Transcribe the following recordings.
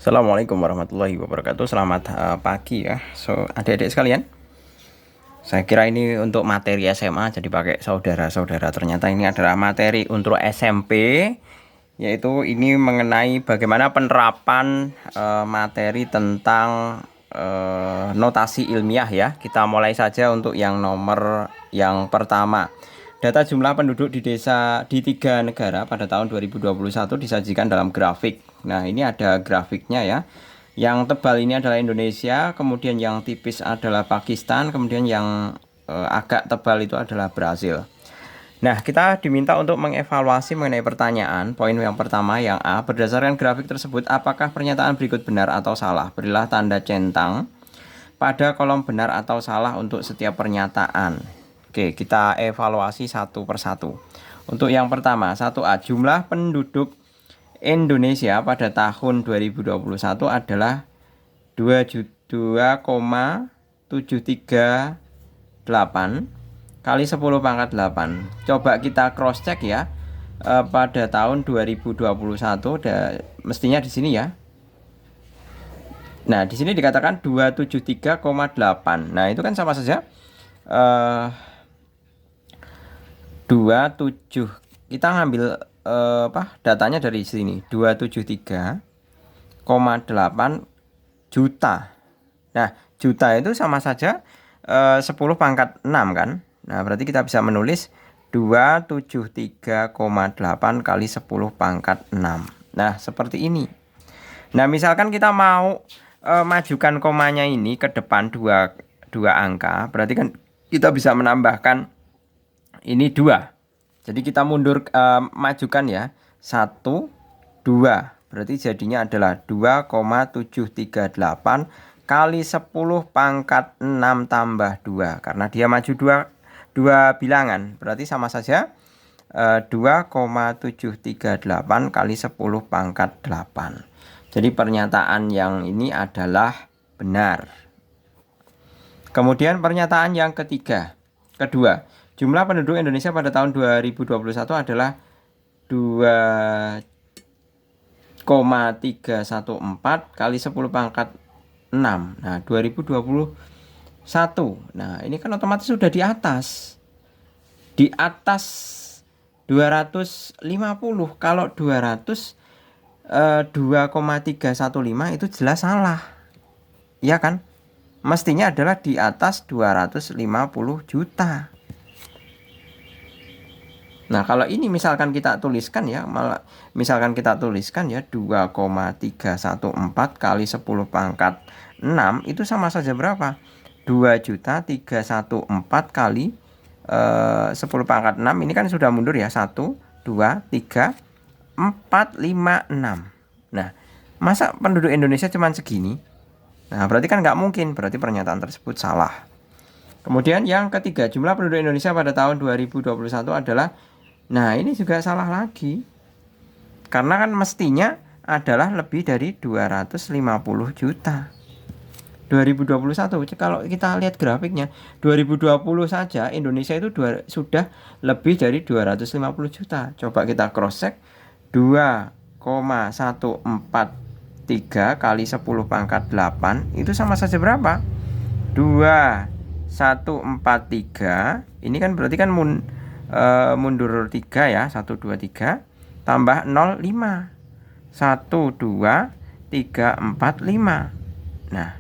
Assalamualaikum warahmatullahi wabarakatuh. Selamat pagi ya. Adik-adik sekalian. Saya kira ini untuk materi SMA jadi pakai saudara-saudara. Ternyata ini adalah materi untuk SMP, yaitu ini mengenai bagaimana penerapan materi tentang notasi ilmiah ya. Kita mulai saja untuk yang nomor yang pertama. Data jumlah penduduk di desa di 3 negara pada tahun 2021 disajikan dalam grafik. Nah, ini ada grafiknya ya. Yang tebal ini adalah Indonesia, kemudian yang tipis adalah Pakistan, kemudian yang agak tebal itu adalah Brasil. Nah, kita diminta untuk mengevaluasi mengenai pertanyaan. Poin yang pertama, yang A, berdasarkan grafik tersebut, apakah pernyataan berikut benar atau salah? Berilah tanda centang pada kolom benar atau salah untuk setiap pernyataan. Oke, kita evaluasi satu persatu. Untuk yang pertama, 1A, jumlah penduduk Indonesia pada tahun 2021 adalah 2,738 kali 10 pangkat 8. Coba kita cross check ya. Pada tahun 2021 mestinya di sini ya. Nah, di sini dikatakan 273,8. Nah, itu kan sama saja 27. Kita ngambil datanya dari sini 273,8 juta. Nah, juta itu sama saja 10 pangkat 6 kan. Nah, berarti kita bisa menulis 273,8 kali 10 pangkat 6. Nah, seperti ini. Nah, misalkan kita mau majukan komanya ini ke depan dua angka, berarti kan kita bisa menambahkan ini 2. Jadi kita mundur majukan ya. 1, 2. Berarti jadinya adalah 2,738 kali 10 pangkat 6 tambah 2. Karena dia maju 2 bilangan. Berarti sama saja 2,738 kali 10 pangkat 8. Jadi pernyataan yang ini adalah benar. Kemudian pernyataan yang kedua, jumlah penduduk Indonesia pada tahun 2021 adalah 2,314 kali 10 pangkat 6. Nah, 2021. Nah, ini kan otomatis sudah di atas. Di atas 250. Kalau 2,315 itu jelas salah. Iya kan? Mestinya adalah di atas 250 juta. Nah, kalau ini misalkan kita tuliskan ya, 2,314 kali 10 pangkat 6 itu sama saja berapa? 2.314 kali 10 pangkat 6 ini kan sudah mundur ya. 1, 2, 3, 4, 5, 6. Nah, masa penduduk Indonesia cuma segini? Nah, berarti kan nggak mungkin, berarti pernyataan tersebut salah. Kemudian yang ketiga, jumlah penduduk Indonesia pada tahun 2021 adalah, nah ini juga salah lagi. Karena kan mestinya adalah lebih dari 250 juta. 2021, kalau kita lihat grafiknya, 2020 saja Indonesia itu sudah lebih dari 250 juta. Coba kita cross check. 2,143 kali 10 pangkat 8 itu sama saja berapa? 2143. Ini kan berarti kan mundur 3 ya. 1, 2, 3 tambah 0, 5. 1, 2, 3, 4, 5. Nah,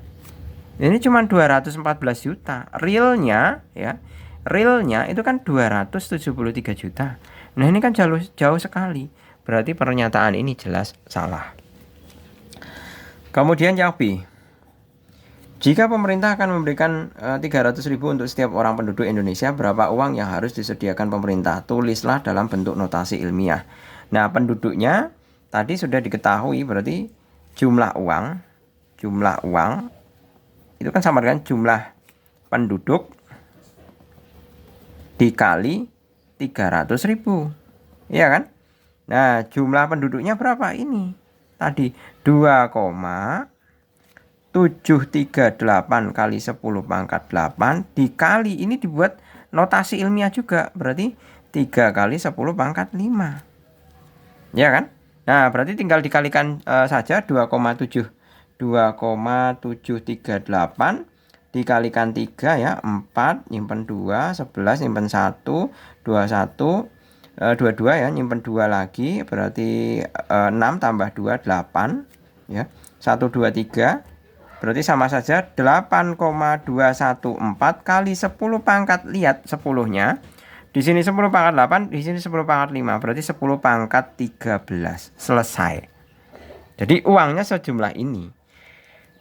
ini cuma 214 juta. Realnya ya. Realnya itu kan 273 juta. Nah, ini kan jauh sekali. Berarti pernyataan ini jelas salah. Kemudian yang B. Jika pemerintah akan memberikan 300.000 untuk setiap orang penduduk Indonesia, berapa uang yang harus disediakan pemerintah? Tulislah dalam bentuk notasi ilmiah. Nah, penduduknya tadi sudah diketahui, berarti jumlah uang itu kan sama dengan jumlah penduduk dikali 300.000. Iya kan? Nah, jumlah penduduknya berapa ini? Tadi 2,738 kali 10 pangkat 8 dikali, ini dibuat notasi ilmiah juga. Berarti 3 kali 10 pangkat 5. Ya kan? Nah, berarti tinggal dikalikan saja 2,738 dikalikan 3 ya, 4 nyimpen 2, 11 nyimpen 1, 21 22 ya, nyimpen 2 lagi, berarti 6 tambah 2 8 ya. 1 2 3 berarti sama saja 8,214 kali 10 pangkat, lihat 10-nya. Di sini 10 pangkat 8, di sini 10 pangkat 5, berarti 10 pangkat 13. Selesai. Jadi uangnya sejumlah ini.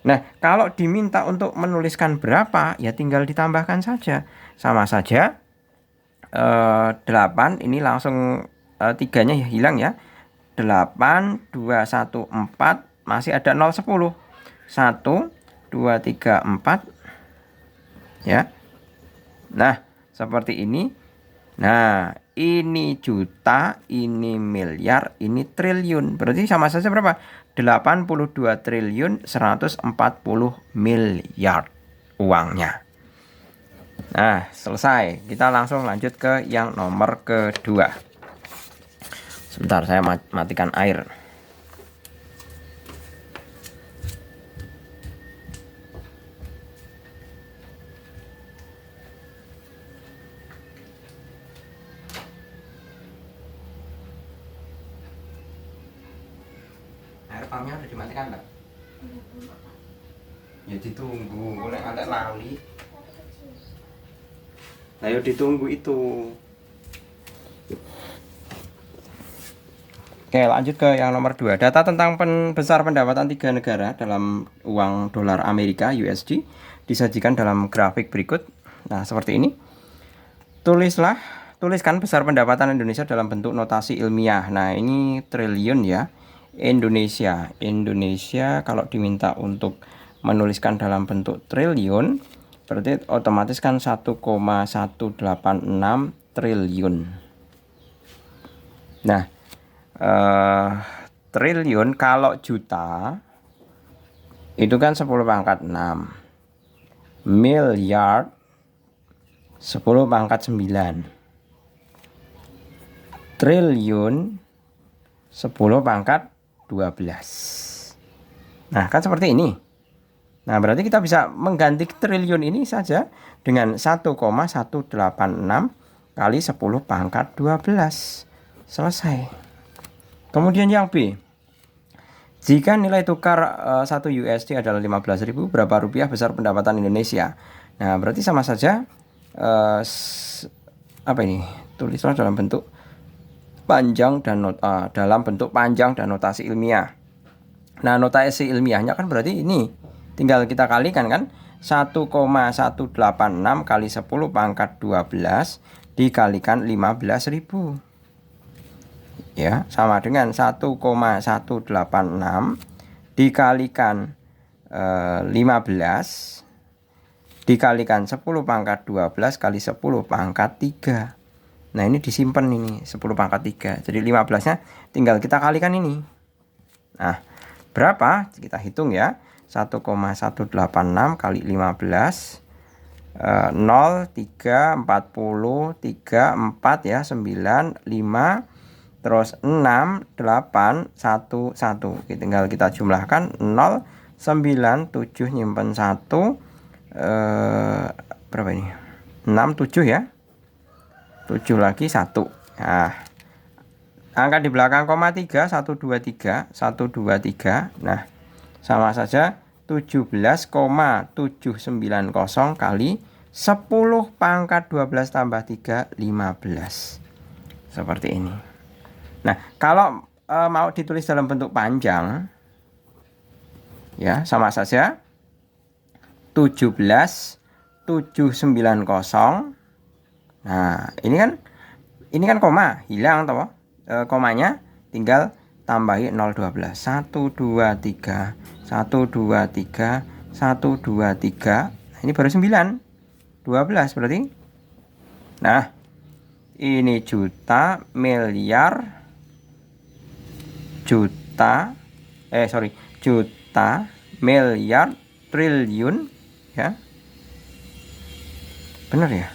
Nah, kalau diminta untuk menuliskan berapa, ya tinggal ditambahkan saja. Sama saja 8 ini langsung 3-nya hilang ya. 8 2 1 4 masih ada 0 10. 1 2 3 4 ya. Nah, seperti ini. Nah, ini juta, ini miliar, ini triliun. Berarti sama saja berapa? 82 triliun 140 miliar uangnya. Nah, selesai. Kita langsung lanjut ke yang nomor kedua. Sebentar, saya matikan air. Air pumpnya udah dimatikan, Mbak? Ya ditunggu, boleh ada lali. Ayo ditunggu itu. Oke, lanjut ke yang nomor 2. Data tentang besar pendapatan 3 negara dalam uang dolar Amerika USD disajikan dalam grafik berikut. Nah, seperti ini. Tuliskan besar pendapatan Indonesia dalam bentuk notasi ilmiah. Nah, ini triliun ya. Indonesia kalau diminta untuk menuliskan dalam bentuk triliun, berarti otomatis kan 1,186 triliun. Nah, triliun kalau juta itu kan 10 pangkat 6. Miliar 10 pangkat 9. Triliun 10 pangkat 12. Nah, kan seperti ini. Nah, berarti kita bisa mengganti triliun ini saja dengan 1,186 kali 10 pangkat 12. Selesai. Kemudian yang B. Jika nilai tukar 1 USD adalah 15.000, berapa rupiah besar pendapatan Indonesia? Nah, berarti sama saja apa ini? Tulislah dalam bentuk panjang dan dalam bentuk panjang dan notasi ilmiah. Nah, notasi ilmiahnya kan berarti ini tinggal kita kalikan kan, 1,186 kali 10 pangkat 12 dikalikan 15.000. Ya, sama dengan 1,186 dikalikan 15 dikalikan 10 pangkat 12 kali 10 pangkat 3. Nah, ini disimpan ini 10 pangkat 3. Jadi 15-nya tinggal kita kalikan ini. Nah, berapa? Kita hitung ya. 1,186 kali 15 0, 3, 40, 3, 4 ya, 9, 5, terus 6, 8, 1, 1. Tinggal kita jumlahkan 0, 9, 7 nyimpen 1, berapa ini? 6, 7 ya. 7 lagi 1. Nah, angka di belakang koma 3, 123, 123. Nah, sama saja 17,790 kali 10 pangkat 12 tambah 3, 15. Seperti ini. Nah, kalau mau ditulis dalam bentuk panjang, ya sama saja 17,790. Nah, ini kan koma, hilang toh. Komanya tinggal tambahi 012. 1 2 3 1 2 3 1 2 3. Ini baru 9. 12 berarti. Nah, ini juta, miliar, juta, miliar, triliun ya. Benar ya?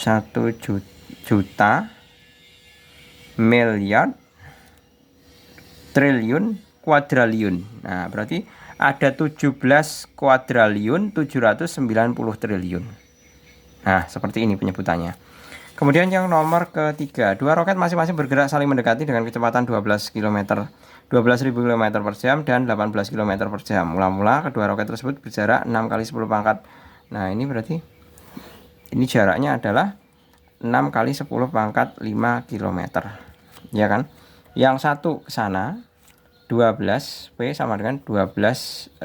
1 juta, miliar, triliun, kuadriliun. Nah, berarti ada 17 kuadriliun 790 triliun. Nah, seperti ini penyebutannya. Kemudian yang nomor ketiga, dua roket masing-masing bergerak saling mendekati dengan kecepatan 12 km, 12.000 km per jam dan 18 km per jam. Mula-mula kedua roket tersebut berjarak 6 kali 10 pangkat. Nah, ini berarti ini jaraknya adalah 6 kali 10 pangkat 5 km. Ya kan? Yang satu ke sana 12 P sama dengan 12.000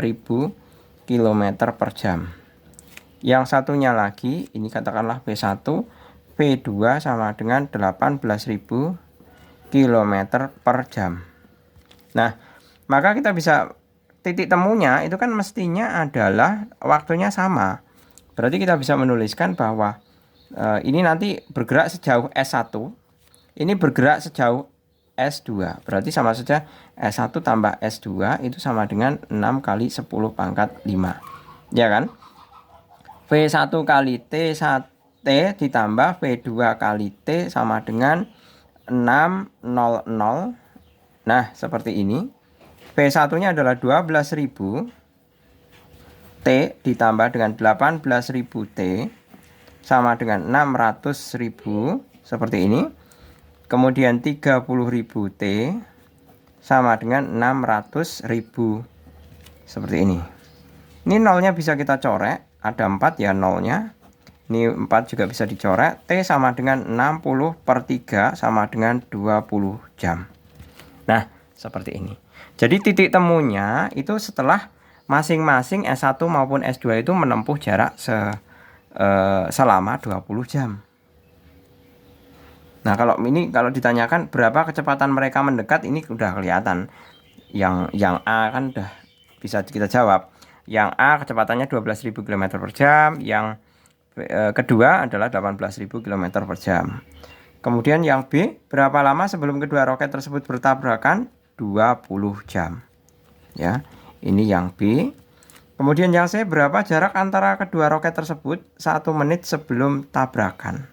km per jam. Yang satunya lagi, ini katakanlah P1, P2 sama dengan 18.000 km per jam. Nah, maka kita bisa titik temunya itu kan mestinya adalah waktunya sama. Berarti kita bisa menuliskan bahwa ini nanti bergerak sejauh S1, ini bergerak sejauh S2. Berarti sama saja S1 tambah S2 itu sama dengan 6 kali 10 pangkat 5. Ya kan? V1 kali T1 T ditambah V2 kali T sama dengan 600. Nah, seperti ini. V1 nya adalah 12.000 T ditambah dengan 18.000 T sama dengan 600.000 seperti ini. Kemudian 30.000 T sama dengan 600.000 seperti ini. Ini nolnya bisa kita coret. Ada 4 ya nolnya. Ini 4 juga bisa dicoret. T sama dengan 60 per 3 sama dengan 20 jam. Nah, seperti ini. Jadi titik temunya itu setelah masing-masing S1 maupun S2 itu menempuh jarak selama 20 jam. Nah, kalau ditanyakan berapa kecepatan mereka mendekat, ini udah kelihatan. Yang A kan udah bisa kita jawab. Yang A kecepatannya 12.000 km per jam, yang kedua adalah 18.000 km per jam. Kemudian yang B, berapa lama sebelum kedua roket tersebut bertabrakan? 20 jam. Ya, ini yang B. Kemudian yang C, berapa jarak antara kedua roket tersebut 1 menit sebelum tabrakan?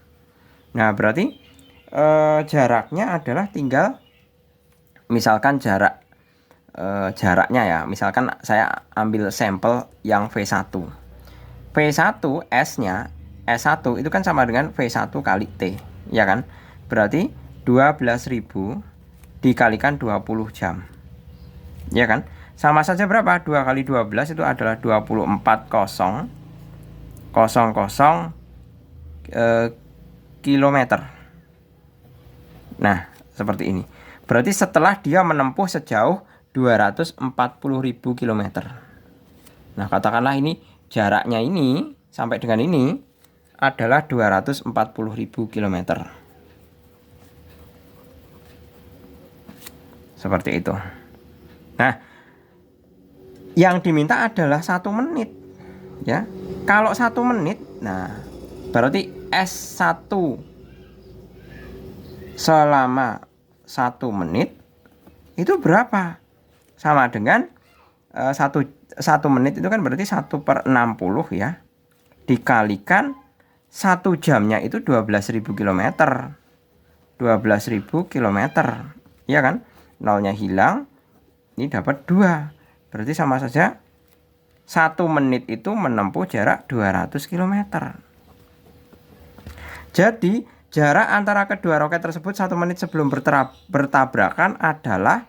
Nah, berarti jaraknya adalah tinggal misalkan jaraknya ya, misalkan saya ambil sampel yang V1 S-nya S1 itu kan sama dengan V1 kali T, ya kan? Berarti 12.000 dikalikan 20 jam, ya kan? Sama saja berapa? 2 kali 12 itu adalah 24.000 kilometer. Nah, seperti ini. Berarti setelah dia menempuh sejauh 240.000 km. Nah, katakanlah ini jaraknya ini sampai dengan ini adalah 240.000 km. Seperti itu. Nah, yang diminta adalah 1 menit. Ya. Kalau 1 menit, nah berarti S1 selama 1 menit itu berapa? Sama dengan 1 menit itu kan berarti 1/60 ya. Dikalikan 1 jamnya itu 12.000 km. 12.000 km. Ya kan? Nolnya hilang. Ini dapat 2. Berarti sama saja 1 menit itu menempuh jarak 200 km. Jadi jarak antara kedua roket tersebut 1 menit sebelum bertabrakan adalah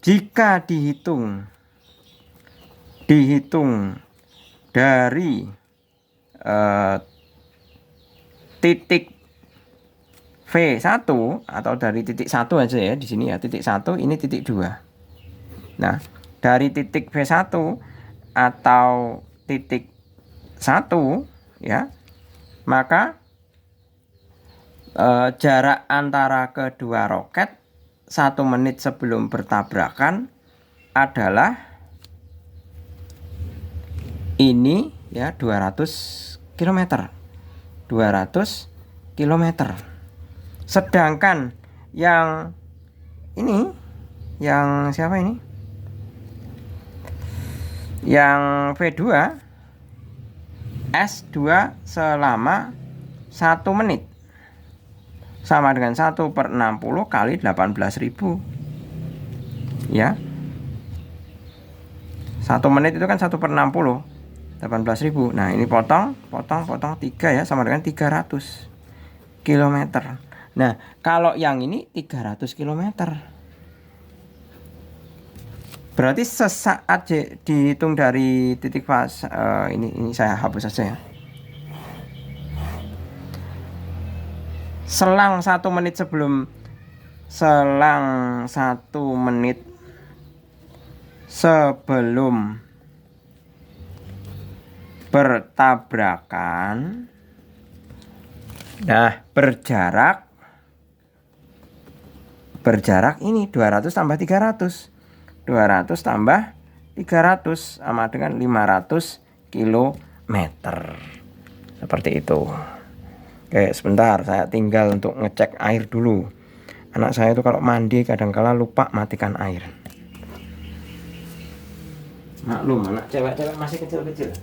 jika dihitung dari titik V1 atau dari titik 1 aja ya, di sini ya, titik 1 ini titik 2. Nah, dari titik V1 atau titik 1 ya, maka jarak antara kedua roket 1 menit sebelum bertabrakan adalah ini ya, 200 km. 200 km. Sedangkan yang ini, yang siapa ini? Yang V2 S2 selama 1 menit sama dengan 1/60 kali 18.000. Ya. 1 menit itu kan 1/60, 18.000. Nah, ini potong 3 ya, sama dengan 300 km. Nah, kalau yang ini 300 km. Berarti sesaat dihitung dari titik fase. Ini saya hapus saja ya. Selang 1 menit sebelum bertabrakan, nah berjarak ini 200 tambah 300. 200 tambah 300 sama dengan 500 km. Seperti itu. Oke, sebentar saya tinggal untuk ngecek air dulu. Anak saya itu kalau mandi kadangkala lupa matikan air. Maklum, anak cewek-cewek masih kecil-kecil.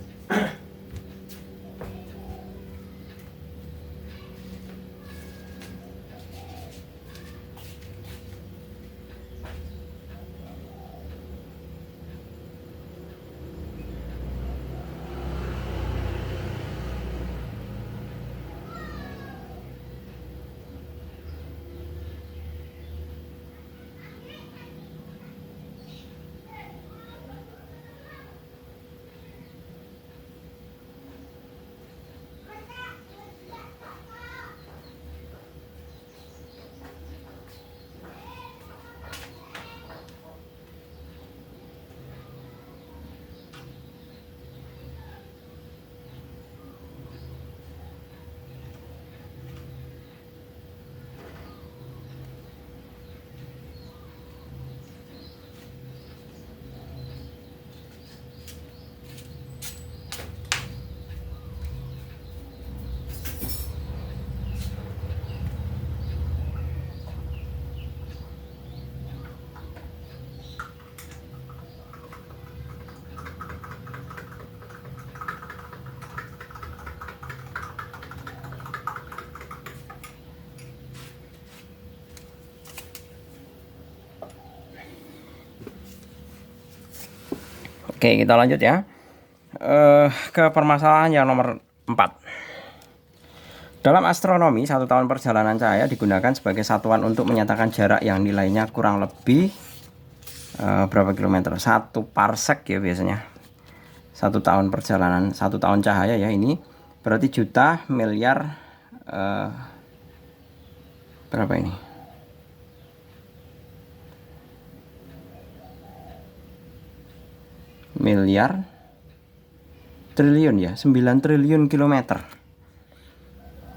Oke, kita lanjut ya. Ke permasalahan yang nomor 4. Dalam astronomi, 1 tahun perjalanan cahaya digunakan sebagai satuan untuk menyatakan jarak yang nilainya kurang lebih berapa kilometer? 1 parsec ya biasanya. 1 tahun perjalanan, 1 tahun cahaya ya, ini berarti juta, miliar, berapa ini? Miliar, triliun ya, 9 triliun kilometer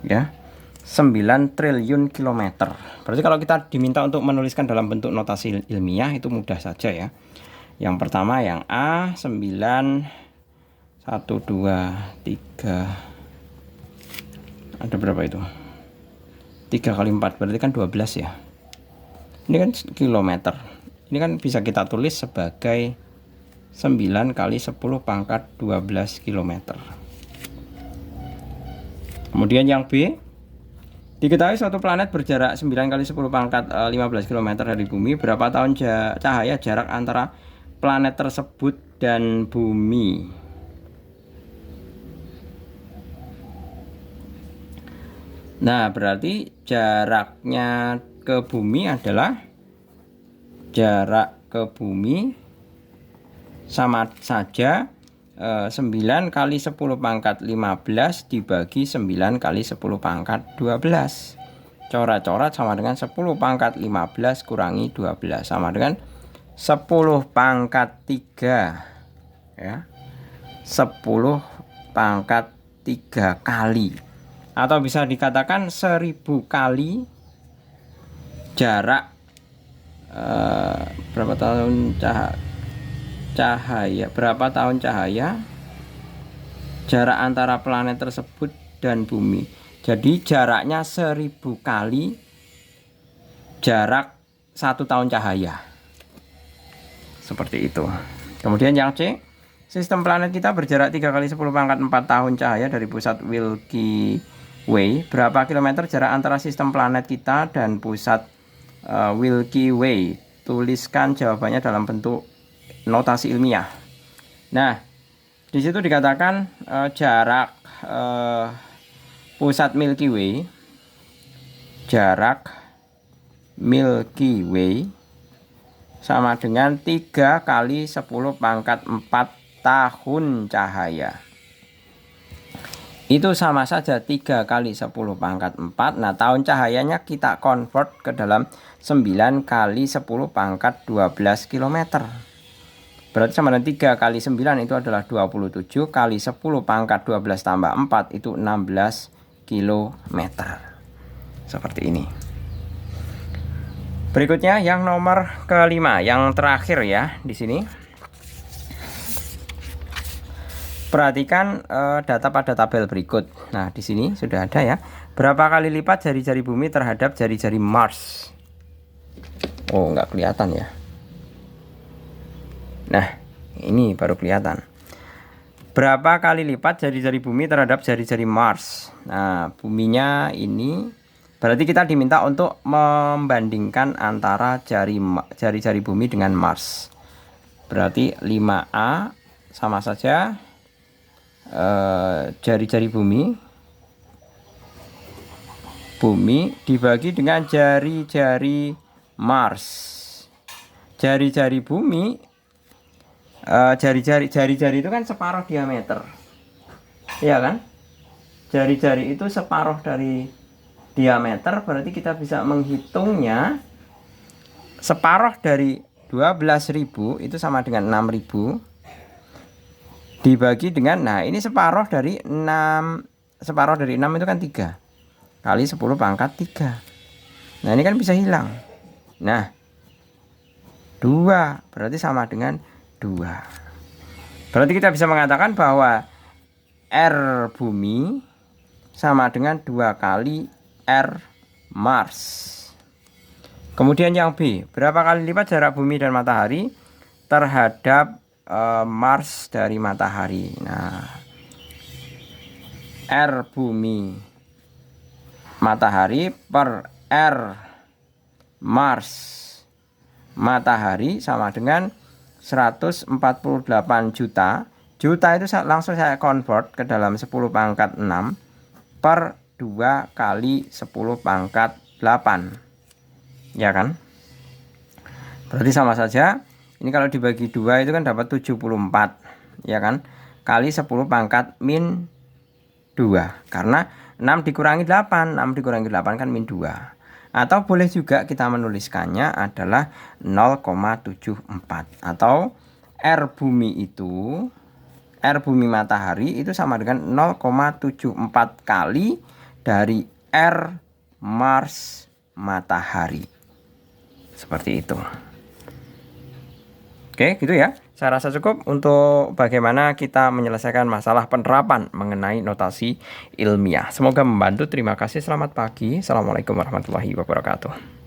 ya, 9 triliun kilometer. Berarti kalau kita diminta untuk menuliskan dalam bentuk notasi ilmiah itu mudah saja ya. Yang pertama yang A, 9, 1, 2, 3, ada berapa itu? 3 kali 4 berarti kan 12 ya. Ini kan kilometer. Ini kan bisa kita tulis sebagai 9 kali 10 pangkat 12 km. Kemudian yang B, diketahui suatu planet berjarak 9 kali 10 pangkat 15 km dari bumi. Berapa tahun cahaya jarak antara planet tersebut dan bumi? Nah, berarti jaraknya ke bumi adalah jarak ke bumi sama saja 9 kali 10 pangkat 15 dibagi 9 kali 10 pangkat 12. Coret-coret sama dengan 10 pangkat 15 kurangi 12 sama dengan 10 pangkat 3 ya. 10 pangkat 3 kali, atau bisa dikatakan 1000 kali jarak berapa tahun cahaya, berapa tahun cahaya jarak antara planet tersebut dan bumi. Jadi jaraknya 1000 kali jarak 1 tahun cahaya. Seperti itu. Kemudian yang C, sistem planet kita berjarak 3 kali 10 pangkat 4 tahun cahaya dari pusat Milky Way. Berapa kilometer jarak antara sistem planet kita dan pusat Milky Way? Tuliskan jawabannya dalam bentuk notasi ilmiah. Nah, di situ dikatakan jarak pusat Milky Way, jarak Milky Way sama dengan 3 kali 10 pangkat 4 tahun cahaya. Itu sama saja 3 kali 10 pangkat 4. Nah, tahun cahayanya kita convert ke dalam 9 kali 10 pangkat 12 km. Berarti sama dengan 3 kali 9 itu adalah 27, kali 10 pangkat 12 tambah 4 itu 16 km. Seperti ini. Berikutnya yang nomor kelima, yang terakhir ya di sini. Perhatikan data pada tabel berikut. Nah, di sini sudah ada ya. Berapa kali lipat jari-jari bumi terhadap jari-jari Mars? Oh, nggak kelihatan ya. Nah, ini baru kelihatan. Berapa kali lipat jari-jari bumi terhadap jari-jari Mars? Nah, buminya ini berarti kita diminta untuk membandingkan antara jari-jari bumi dengan Mars. Berarti 5A sama saja jari-jari bumi dibagi dengan jari-jari Mars. Jari-jari bumi, jari-jari itu kan separuh diameter, ya kan? Jari-jari itu separuh dari diameter, berarti kita bisa menghitungnya separuh dari 12.000 itu sama dengan 6.000 dibagi dengan, nah ini separuh dari 6 itu kan 3 kali 10 pangkat 3. Nah ini kan bisa hilang. Nah 2 berarti sama dengan 2. Berarti kita bisa mengatakan bahwa R bumi sama dengan 2 kali R Mars. Kemudian yang B, berapa kali lipat jarak bumi dan matahari terhadap Mars dari matahari? Nah, R bumi matahari per R Mars matahari sama dengan 148 juta. Juta itu langsung saya convert ke dalam 10 pangkat 6 per 2 kali 10 pangkat 8. Ya kan? Berarti sama saja. Ini kalau dibagi 2 itu kan dapat 74, ya kan? Kali 10 pangkat min 2. Karena 6 dikurangi 8, 6 dikurangi 8 kan min 2. Atau boleh juga kita menuliskannya adalah 0,74. Atau R bumi matahari itu sama dengan 0,74 kali dari R Mars matahari. Seperti itu. Oke, gitu ya. Saya rasa cukup untuk bagaimana kita menyelesaikan masalah penerapan mengenai notasi ilmiah. Semoga membantu. Terima kasih. Selamat pagi. Assalamualaikum warahmatullahi wabarakatuh.